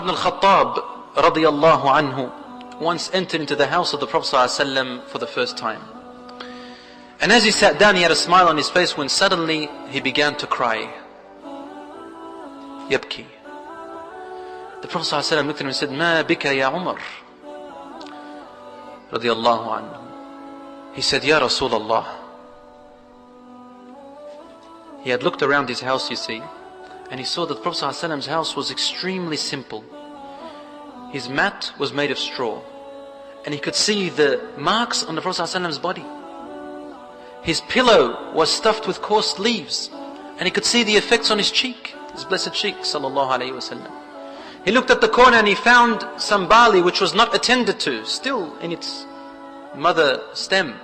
ibn al-Khattab radiyallahu anhu once entered into the house of the Prophet ﷺ for the first time. And as he sat down, he had a smile on his face when suddenly he began to cry. Yabki. The Prophet ﷺ looked at him and said, Ma bika ya Umar? Radiyallahu anhu. He said, Ya Rasulullah. He had looked around his house, you see, and he saw that the Prophet ﷺ's house was extremely simple. His mat was made of straw, and he could see the marks on the Prophet ﷺ's body. His pillow was stuffed with coarse leaves, and he could see the effects on his cheek, his blessed cheek, sallallahu alayhi wasallam. He looked at the corner and he found some barley which was not attended to, still in its mother stem.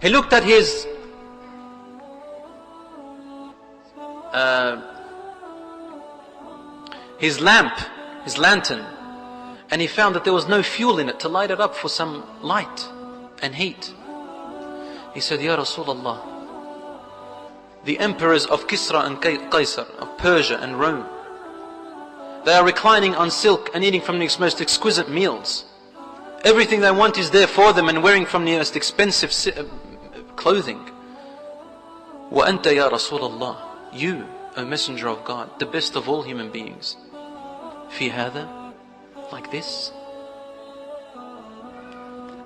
He looked at his lamp, his lantern, and he found that there was no fuel in it to light it up for some light and heat. He said, Ya Rasulullah, the emperors of Kisra and Qaisar, of Persia and Rome, they are reclining on silk and eating from the most exquisite meals. Everything they want is there for them, and wearing from the most expensive clothing. Wa anta ya Rasulullah, you, O Messenger of God, the best of all human beings, fi hadha, like this?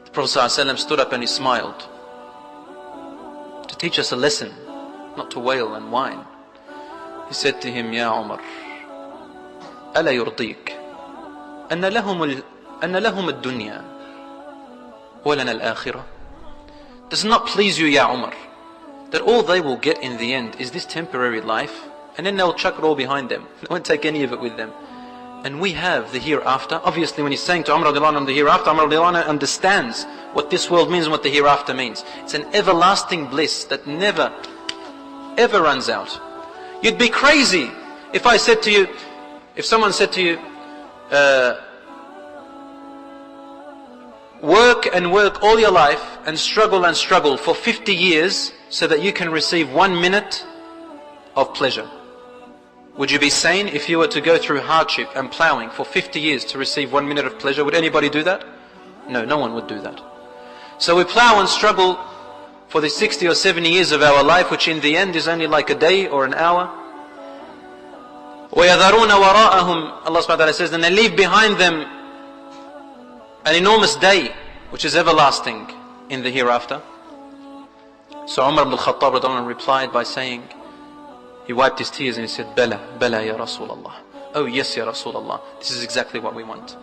The Prophet ﷺ stood up and he smiled to teach us a lesson, not to wail and whine. He said to him, Ya Umar, ألا يرضيك أن لهم الدنيا ولنا الآخرة? Does it not please you, Ya Umar, that all they will get in the end is this temporary life, and then they'll chuck it all behind them, they won't take any of it with them, and we have the hereafter? Obviously when he's saying to Umar radiallahu anhu the hereafter, Umar radiallahu anhu understands what this world means and what the hereafter means. It's an everlasting bliss that never ever runs out. You'd be crazy if I said to you, if someone said to you, work and work all your life and struggle for 50 years so that you can receive 1 minute of pleasure. Would you be sane if you were to go through hardship and plowing for 50 years to receive 1 minute of pleasure? Would anybody do that? No, no one would do that. So we plow and struggle for the 60 or 70 years of our life, which in the end is only like a day or an hour. وَيَذَرُونَ وَرَاءَهُمْ, Allah subhanahu wa ta'ala says, and they leave behind them an enormous day, which is everlasting in the hereafter. So Umar ibn al-Khattab replied by saying, he wiped his tears and he said, Bala, Bala ya Rasulullah. Oh yes ya Rasulullah, this is exactly what we want.